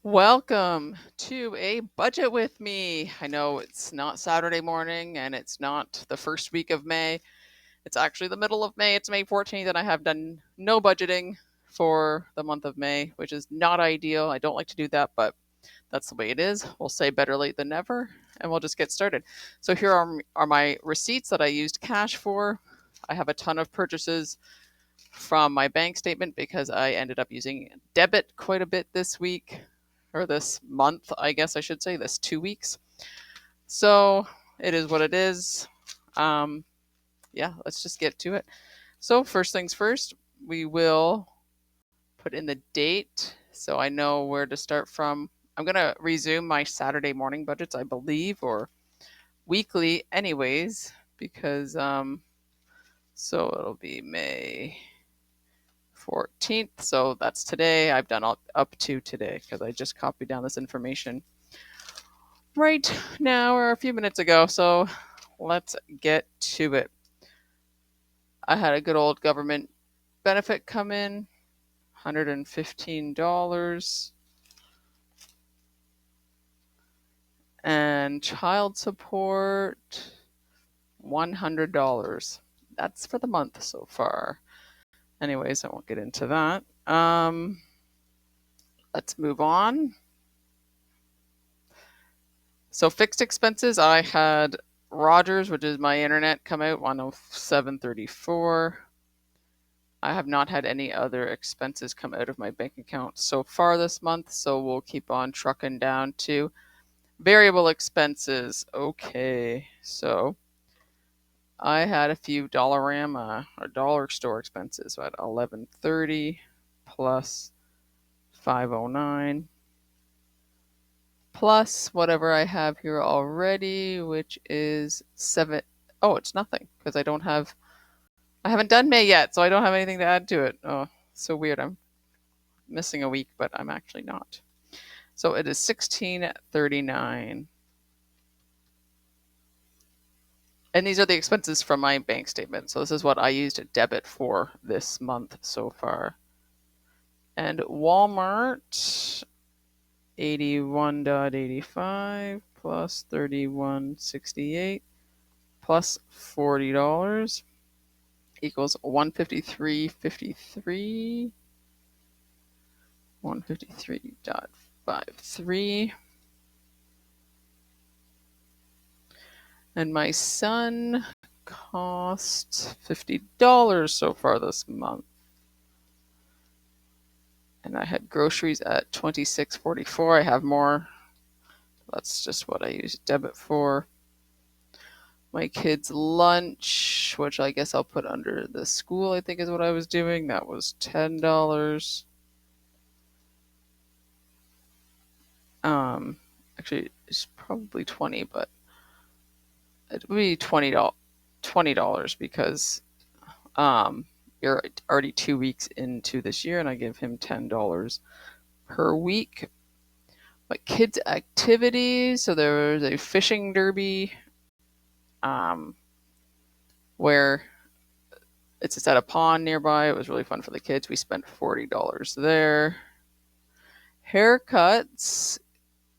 Welcome to a budget with me. I know it's not Saturday morning and it's not the first week of May. It's actually the middle of May. It's May 14th, and I have done no budgeting for the month of May, which is not ideal. I don't like to do that, but that's the way it is. We'll say better late than never, and we'll just get started. So, here are my receipts that I used cash for. I have a ton of purchases from my bank statement because I ended up using debit quite a bit this week, or this month, I guess I should say, this 2 weeks. So it is what it is. Yeah, let's just get to it. So, first things first, we will put in the date so I know where to start from. I'm going to resume my Saturday morning budgets, I believe, or weekly, anyways, because so it'll be May 14th. So that's today. I've done up to today because I just copied down this information right now or a few minutes ago. So let's get to it. I had a good old government benefit come in, $115, and child support, $100. That's for the month so far. Anyways, I won't get into that. Let's move on. So fixed expenses, I had Rogers, which is my internet, come out 107.34. I have not had any other expenses come out of my bank account so far this month, so we'll keep on trucking down to variable expenses. Okay, so I had a few Dollarama or dollar store expenses. So I had 11.30 plus 509 plus whatever I have here already, which is 7. Oh, it's nothing because I haven't done May yet, so I don't have anything to add to it. Oh, so weird. I'm missing a week, but I'm actually not. So it is 1639. And these are the expenses from my bank statement. So this is what I used debit for this month so far. And Walmart, 81.85 plus 31.68 plus $40 equals 153.53. 153.53. And my son cost $50 so far this month. And I had groceries at $26.44. I have more. That's just what I use debit for. My kids' lunch, which I guess I'll put under the school, I think is what I was doing. That was $10. Actually, it's probably 20, but it would be $20 because you're already 2 weeks into this year, and I give him $10 per week. My kids' activities, so there was a fishing derby um, where it's at a pond nearby. It was really fun for the kids. We spent $40 there. Haircuts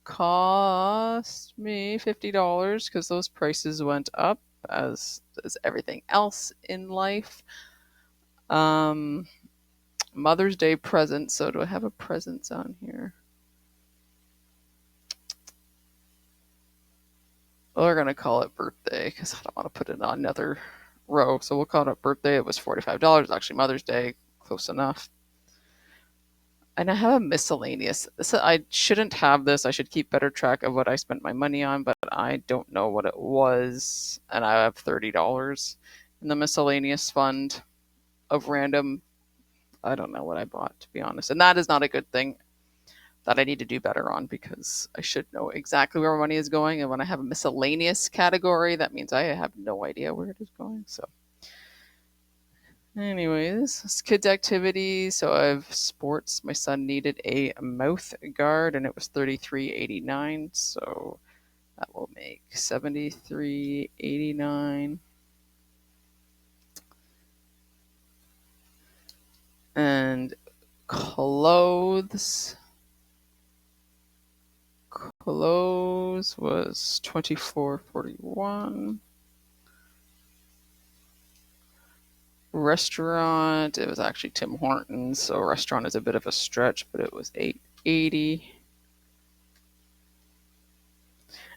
cost me $50 because those prices went up as everything else in life. Mother's Day presents. So do I have a presents on here? Well, we're gonna call it birthday because I don't want to put it on another row. So we'll call it birthday. It was $45. Actually, Mother's Day, close enough. And I have a miscellaneous. I shouldn't have this. I should keep better track of what I spent my money on, but I don't know what it was. And I have $30 in the miscellaneous fund of random. I don't know what I bought, to be honest. And that is not a good thing that I need to do better on because I should know exactly where my money is going. And when I have a miscellaneous category, that means I have no idea where it is going. So, anyways, kids' activities. So I have sports. My son needed a mouth guard, and it was $33.89. So that will make $73.89. And clothes. close was $24.41. Restaurant, it was actually Tim Hortons, so restaurant is a bit of a stretch, but it was $8.80.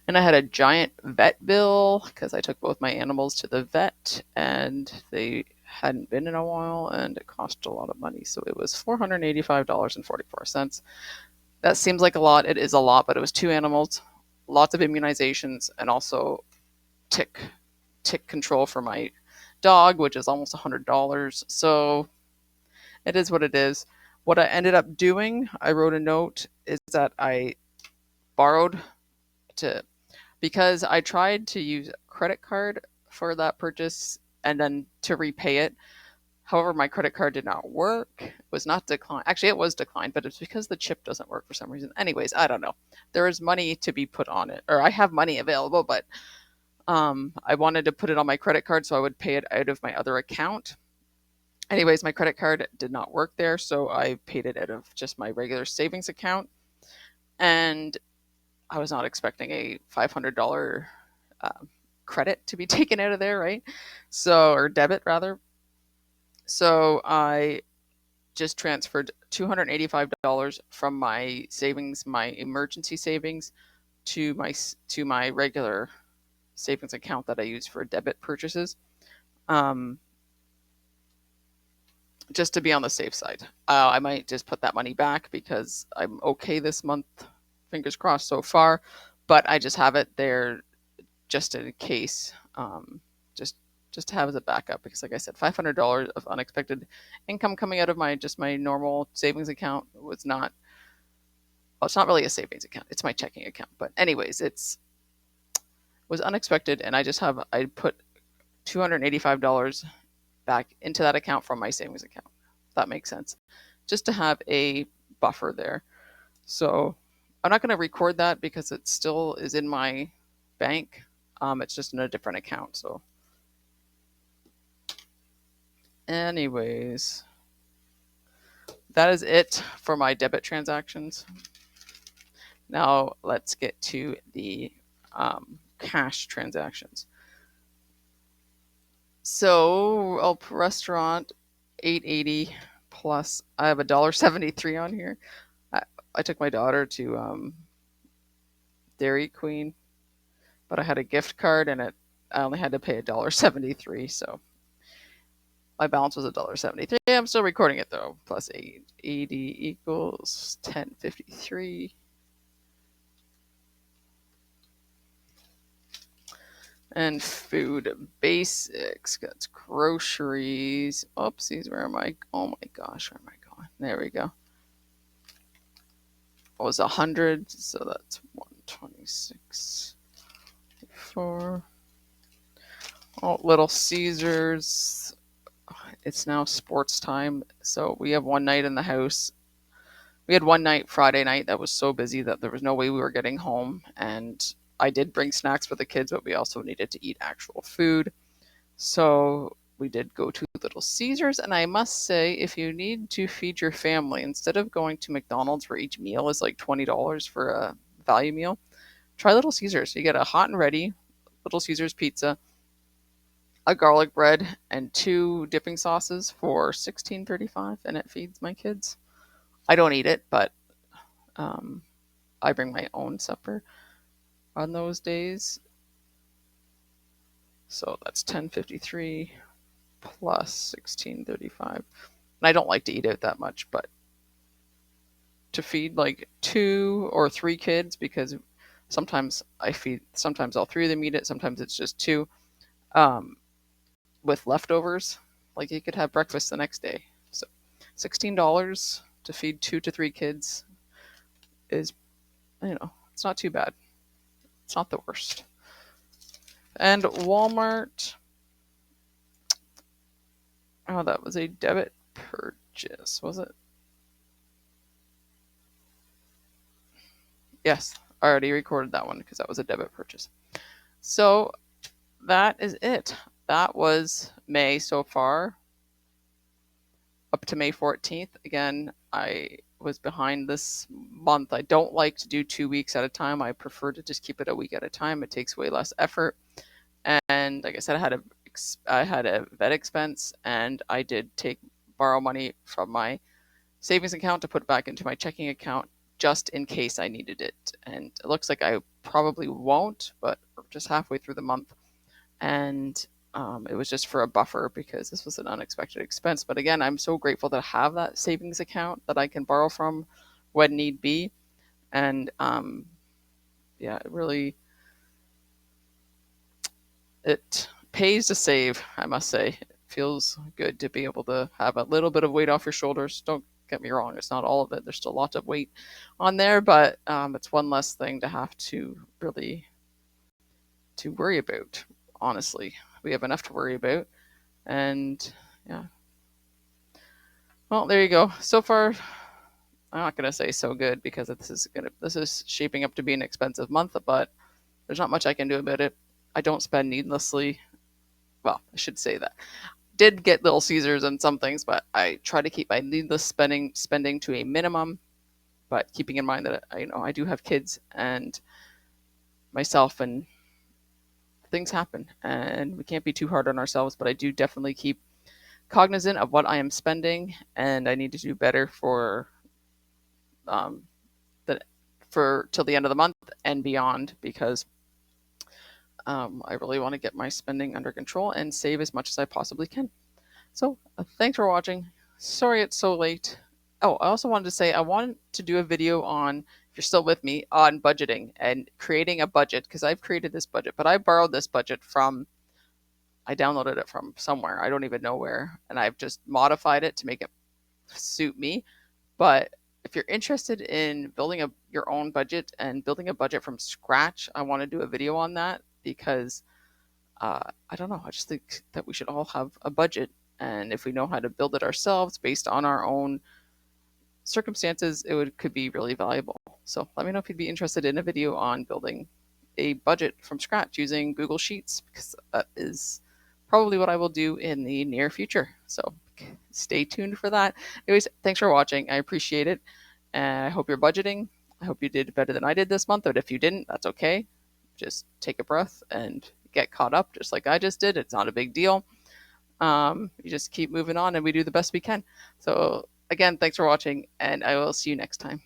And I had a giant vet bill because I took both my animals to the vet and they hadn't been in a while and it cost a lot of money. So it was $485.44. That seems like a lot. It is a lot, but it was 2 animals, lots of immunizations, and also tick control for my dog, which is almost $100. So it is what it is. What I ended up doing, I wrote a note, is that I borrowed because I tried to use a credit card for that purchase and then to repay it. However, my credit card did not work. It was not declined. Actually, it was declined, but it's because the chip doesn't work for some reason. Anyways, I don't know. There is money to be put on it, or I have money available, but I wanted to put it on my credit card so I would pay it out of my other account. Anyways, my credit card did not work there, so I paid it out of just my regular savings account. And I was not expecting a $500 credit to be taken out of there, right? So, or debit rather. So I just transferred $285 from my savings, my emergency savings, to my regular savings account that I use for debit purchases, just to be on the safe side. I might just put that money back because I'm okay this month, fingers crossed so far, but I just have it there just in case, just to have as a backup because, like I said, $500 of unexpected income coming out of my normal savings account was not. Well, it's not really a savings account; it's my checking account. But anyways, was unexpected, and I put $285 back into that account from my savings account. If that makes sense, just to have a buffer there. So I'm not going to record that because it still is in my bank. It's just in a different account. So anyways, that is it for my debit transactions. Now let's get to the cash transactions. So, restaurant, $8.80 plus. I have $1.73 on here. I took my daughter to Dairy Queen, but I had a gift card and I only had to pay $1.73. So my balance was $1.73. I'm still recording it though. Plus 880 equals $10.53. And food basics. Got groceries. Oopsies, where am I? Oh my gosh, where am I going? There we go. It was 100, so that's 126. 4. Oh, Little Caesars. It's now sports time, so we have one night in the house. We had one night Friday night that was so busy that there was no way we were getting home, and I did bring snacks for the kids, but we also needed to eat actual food. So we did go to Little Caesars, and I must say, if you need to feed your family, instead of going to McDonald's where each meal is like $20 for a value meal, try Little Caesars. You get a hot and ready Little Caesars pizza, a garlic bread, and 2 dipping sauces for $16.35, and it feeds my kids. I don't eat it, but I bring my own supper on those days. So that's $10.53 plus $16.35. And I don't like to eat out that much, but to feed like 2 or 3 kids, because sometimes all 3 of them eat it, sometimes it's just 2, with leftovers. Like you could have breakfast the next day. So $16 to feed 2 to 3 kids is, it's not too bad. It's not the worst. And Walmart. Oh, that was a debit purchase, was it? Yes, I already recorded that one because that was a debit purchase. So that is it. That was May so far, up to May 14th. Again, I was behind this month. I don't like to do 2 weeks at a time. I prefer to just keep it a week at a time. It takes way less effort. And like I said, I had a vet expense, and I did borrow money from my savings account to put back into my checking account just in case I needed it. And it looks like I probably won't, but we're just halfway through the month. And it was just for a buffer because this was an unexpected expense. But again, I'm so grateful to have that savings account that I can borrow from when need be. And yeah, it pays to save, I must say. It feels good to be able to have a little bit of weight off your shoulders. Don't get me wrong, it's not all of it. There's still lots of weight on there, but it's one less thing to have to really to worry about. Honestly, we have enough to worry about, and yeah. Well, there you go. So far, I'm not gonna say so good because this is shaping up to be an expensive month, but there's not much I can do about it. I don't spend needlessly. Well, I should say that. Did get Little Caesars and some things, but I try to keep my needless spending to a minimum. But keeping in mind that I do have kids and myself, and things happen, and we can't be too hard on ourselves. But I do definitely keep cognizant of what I am spending, and I need to do better um, for till the end of the month and beyond, because I really want to get my spending under control and save as much as I possibly can. So thanks for watching. Sorry it's so late. Oh, I also wanted to say I wanted to do a video on, if you're still with me, on budgeting and creating a budget, because I've created this budget, but I borrowed this budget I downloaded it from somewhere. I don't even know where, and I've just modified it to make it suit me. But if you're interested in building your own budget and building a budget from scratch, I want to do a video on that, because I don't know. I just think that we should all have a budget, and if we know how to build it ourselves based on our own circumstances, could be really valuable. So let me know if you'd be interested in a video on building a budget from scratch using Google Sheets, because that is probably what I will do in the near future. So stay tuned for that. Anyways, thanks for watching. I appreciate it. And I hope you're budgeting. I hope you did better than I did this month, but if you didn't, that's okay. Just take a breath and get caught up just like I just did. It's not a big deal. You just keep moving on, and we do the best we can. So again, thanks for watching, and I will see you next time.